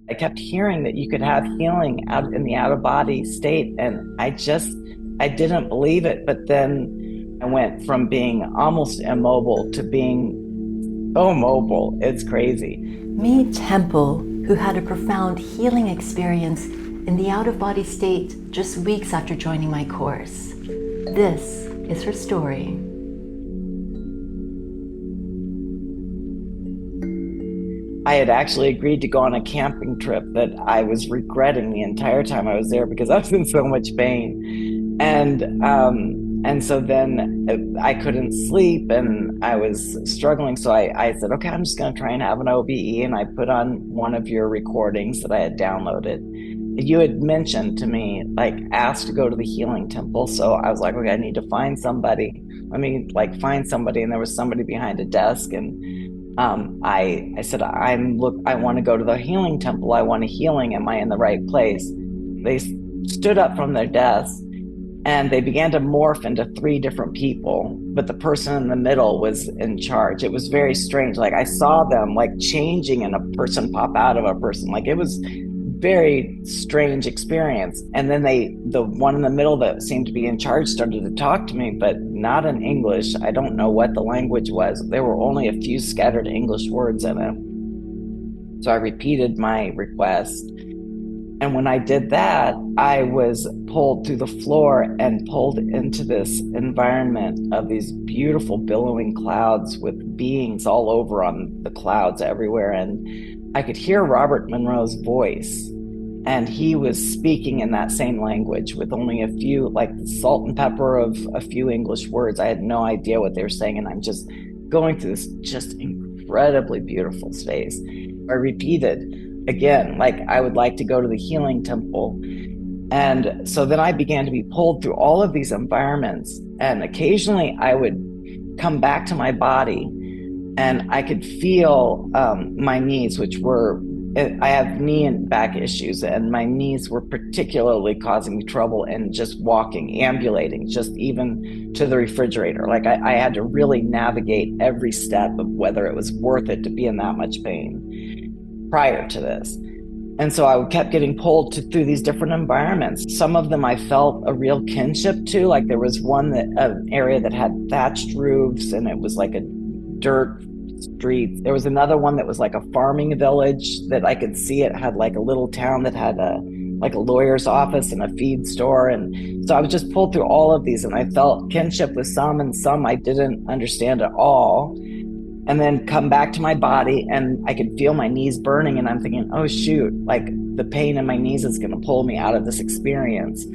I kept hearing that you could have healing out in the out of body state. And I didn't believe it. But then I went from being almost immobile to being so mobile. It's crazy. Meet Temple, who had a profound healing experience in the out of body state just weeks after joining my course. This is her story. I had actually agreed to go on a camping trip that I was regretting the entire time I was there because I was in so much pain. And so then I couldn't sleep and I was struggling. So I said, okay, I'm just going to try and have an OBE. And I put on one of your recordings that I had downloaded. You had mentioned to me, like, asked to go to the healing temple. So I was like, okay, I need to find somebody. Let me find somebody. And there was somebody behind a desk. And I said, I want to go to the healing temple. I want a healing. Am I in the right place? They stood up from their desk and they began to morph into 3 different people, but the person in the middle was in charge. It was very strange. Like I saw them like changing and a person pop out of a person. Like it was very strange experience. And then the one in the middle that seemed to be in charge started to talk to me, but not in English. I don't know what the language was. There were only a few scattered English words in it. So I repeated my request. And when I did that, I was pulled through the floor and pulled into this environment of these beautiful billowing clouds with beings all over on the clouds everywhere. And I could hear Robert Monroe's voice. And he was speaking in that same language with only a few, like the salt and pepper of a few English words. I had no idea what they were saying. And I'm just going through this just incredibly beautiful space. I repeated again, like I would like to go to the healing temple. And so then I began to be pulled through all of these environments. And occasionally I would come back to my body and I could feel my knees, which were, I have knee and back issues, and my knees were particularly causing me trouble in just walking, ambulating, just even to the refrigerator. Like I had to really navigate every step of whether it was worth it to be in that much pain prior to this. And so I kept getting pulled through these different environments. Some of them I felt a real kinship to. Like there was an area that had thatched roofs and it was like a dirt street. There was another one that was like a farming village that I could see. It had like a little town that had a lawyer's office and a feed store. And so I was just pulled through all of these and I felt kinship with some, and some I didn't understand at all. And then come back to my body and I could feel my knees burning, and I'm thinking, oh shoot, like the pain in my knees is going to pull me out of this experience.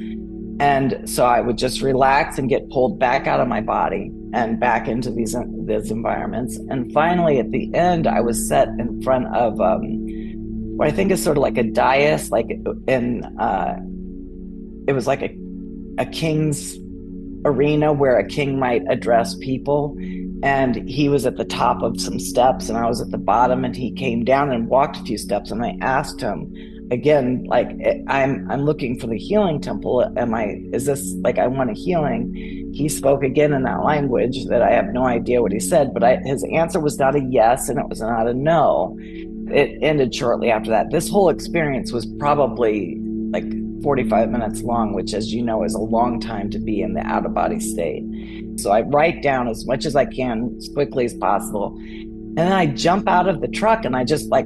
And so I would just relax and get pulled back out of my body and back into these environments. And finally, at the end, I was set in front of what I think is sort of like a dais, like it was like a king's arena where a king might address people. And he was at the top of some steps and I was at the bottom, and he came down and walked a few steps, and I asked him again, like, I'm looking for the healing temple. Is this like, I want a healing? He spoke again in that language that I have no idea what he said, but his answer was not a yes and it was not a no. It ended shortly after that. This whole experience was probably like 45 minutes long, which, as you know, is a long time to be in the out of body state. So I write down as much as I can, as quickly as possible. And then I jump out of the truck and I just like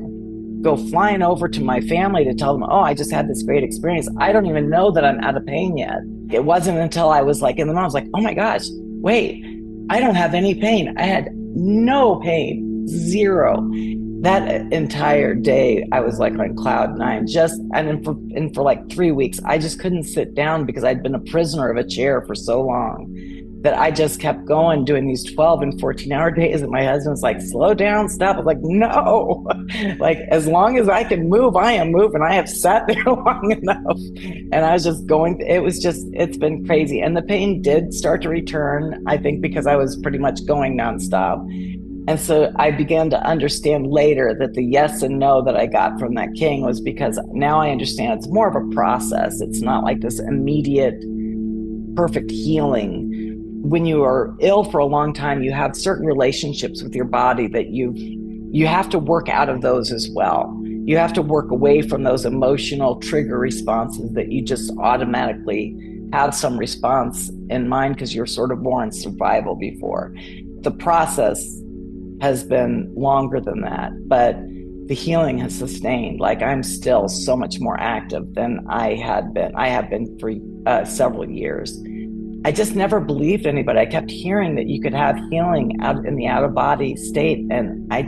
go flying over to my family to tell them, oh, I just had this great experience. I don't even know that I'm out of pain yet. It wasn't until I was like in the moment, I was like, oh my gosh, wait, I don't have any pain. I had no pain, zero. That entire day, I was like on cloud 9. And for like 3 weeks, I just couldn't sit down because I'd been a prisoner of a chair for so long that I just kept going, doing these 12 and 14-hour days. And my husband's like, slow down, stop. I was like, no, like as long as I can move, I am moving. I have sat there long enough. And I was just going, it's been crazy. And the pain did start to return, I think, because I was pretty much going nonstop. And so I began to understand later that the yes and no that I got from that king was because now I understand it's more of a process. It's not like this immediate, perfect healing. When you are ill for a long time, you have certain relationships with your body that you have to work out of those as well. you have to work away from those emotional trigger responses that you just automatically have some response in mind because you're sort of more in survival before. The process has been longer than that, but the healing has sustained. Like, I'm still so much more active than I had been. I have been for several years. I just never believed anybody. I kept hearing that you could have healing out in the out of body state, and I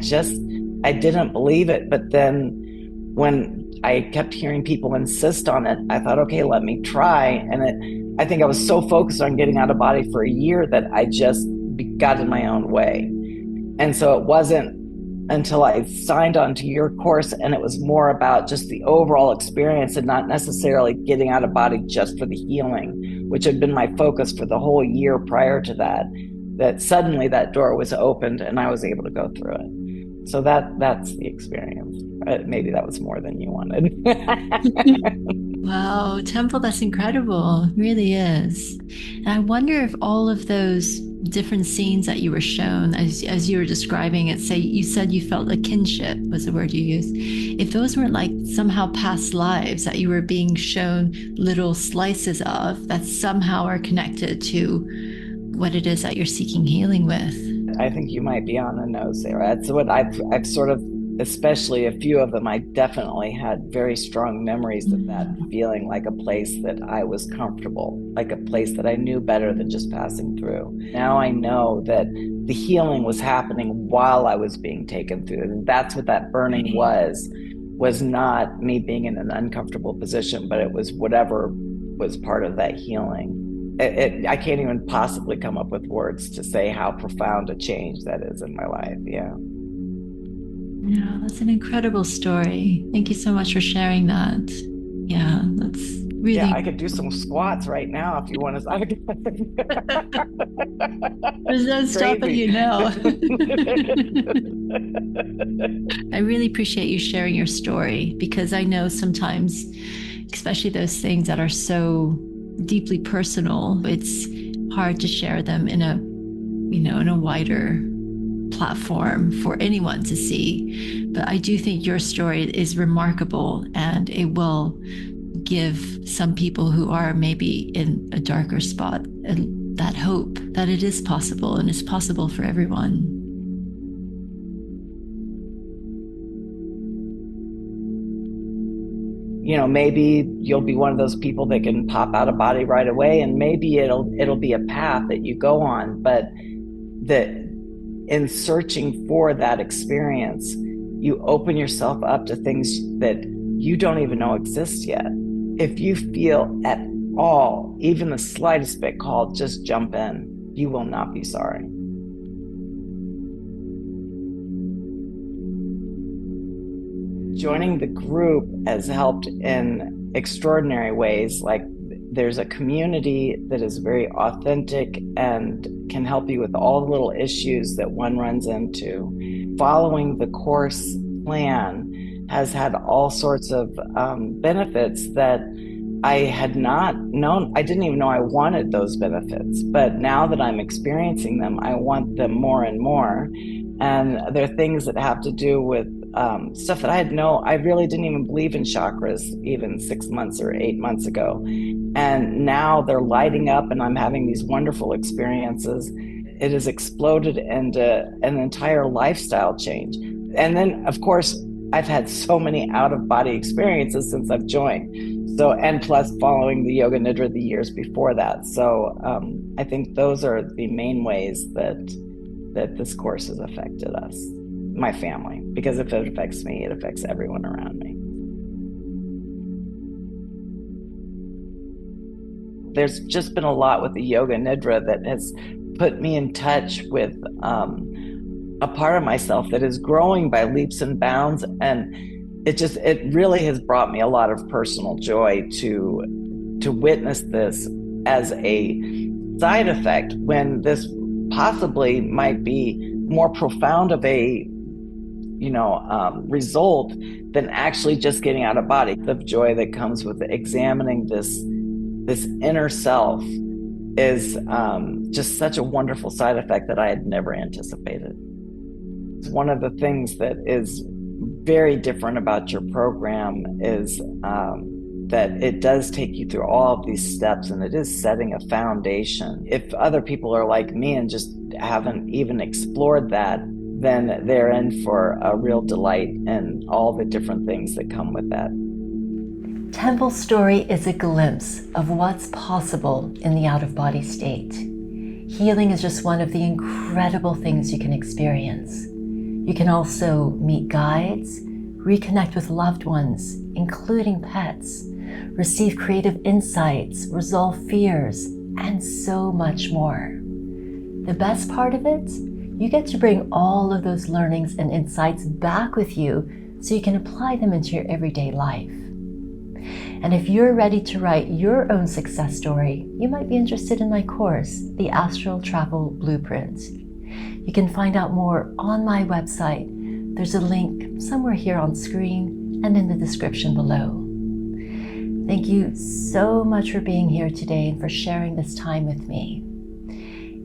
didn't believe it. But then when I kept hearing people insist on it, I thought, okay, let me try. And I think I was so focused on getting out of body for a year that I just got in my own way. And so it wasn't until I signed on to your course, and it was more about just the overall experience and not necessarily getting out of body just for the healing, which had been my focus for the whole year prior to that, that suddenly that door was opened and I was able to go through it. So that's the experience. Maybe that was more than you wanted. Wow, Temple, that's incredible. It really is. And I wonder if all of those different scenes that you were shown as you were describing it, say you said you felt a kinship was the word you used. If those weren't like somehow past lives that you were being shown little slices of that somehow are connected to what it is that you're seeking healing with. I think you might be on the nose there. That's what I've sort of, especially a few of them, I definitely had very strong memories of that feeling like a place that I was comfortable, like a place that I knew better than just passing through. Now I know that the healing was happening while I was being taken through. And that's what that burning was not me being in an uncomfortable position, but it was whatever was part of that healing. I can't even possibly come up with words to say how profound a change that is in my life. Yeah. Yeah, that's an incredible story. Thank you so much for sharing that. Yeah, that's really. Yeah, I could do some squats right now if you want to. There's no stopping you now. I really appreciate you sharing your story, because I know sometimes, especially those things that are so deeply personal, it's hard to share them in a wider platform for anyone to see. But I do think your story is remarkable, and it will give some people who are maybe in a darker spot that hope that it is possible, and it's possible for everyone. Maybe you'll be one of those people that can pop out of body right away, and maybe it'll be a path that you go on, but that in searching for that experience, you open yourself up to things that you don't even know exist yet. If you feel at all, even the slightest bit called, just jump in. You will not be sorry. Joining the group has helped in extraordinary ways. Like, there's a community that is very authentic and can help you with all the little issues that one runs into. Following the course plan has had all sorts of benefits that I had not known. I didn't even know I wanted those benefits, but now that I'm experiencing them, I want them more and more. And they're things that have to do with stuff that I really didn't even believe in chakras even 6 months or 8 months ago. And now they're lighting up and I'm having these wonderful experiences. It has exploded into an entire lifestyle change. And then, of course, I've had so many out-of-body experiences since I've joined. So, and plus following the Yoga Nidra the years before that. So I think those are the main ways that this course has affected us, my family, because if it affects me, it affects everyone around me. There's just been a lot with the Yoga Nidra that has put me in touch with a part of myself that is growing by leaps and bounds. And it really has brought me a lot of personal joy to witness this as a side effect when this possibly might be more profound of a result than actually just getting out of body. The joy that comes with examining this inner self is just such a wonderful side effect that I had never anticipated. It's one of the things that is very different about your program is that it does take you through all of these steps, and it is setting a foundation. If other people are like me and just haven't even explored that, then they're in for a real delight in all the different things that come with that. Temple Story is a glimpse of what's possible in the out-of-body state. Healing is just one of the incredible things you can experience. You can also meet guides, reconnect with loved ones, including pets, receive creative insights, resolve fears, and so much more. The best part of it, you get to bring all of those learnings and insights back with you so you can apply them into your everyday life. And if you're ready to write your own success story, you might be interested in my course, the Astral Travel Blueprint. You can find out more on my website. There's a link somewhere here on screen and in the description below. Thank you so much for being here today and for sharing this time with me.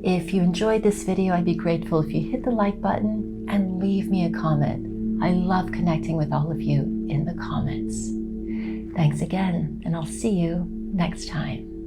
If you enjoyed this video, I'd be grateful if you hit the like button and leave me a comment. I love connecting with all of you in the comments. Thanks again, and I'll see you next time.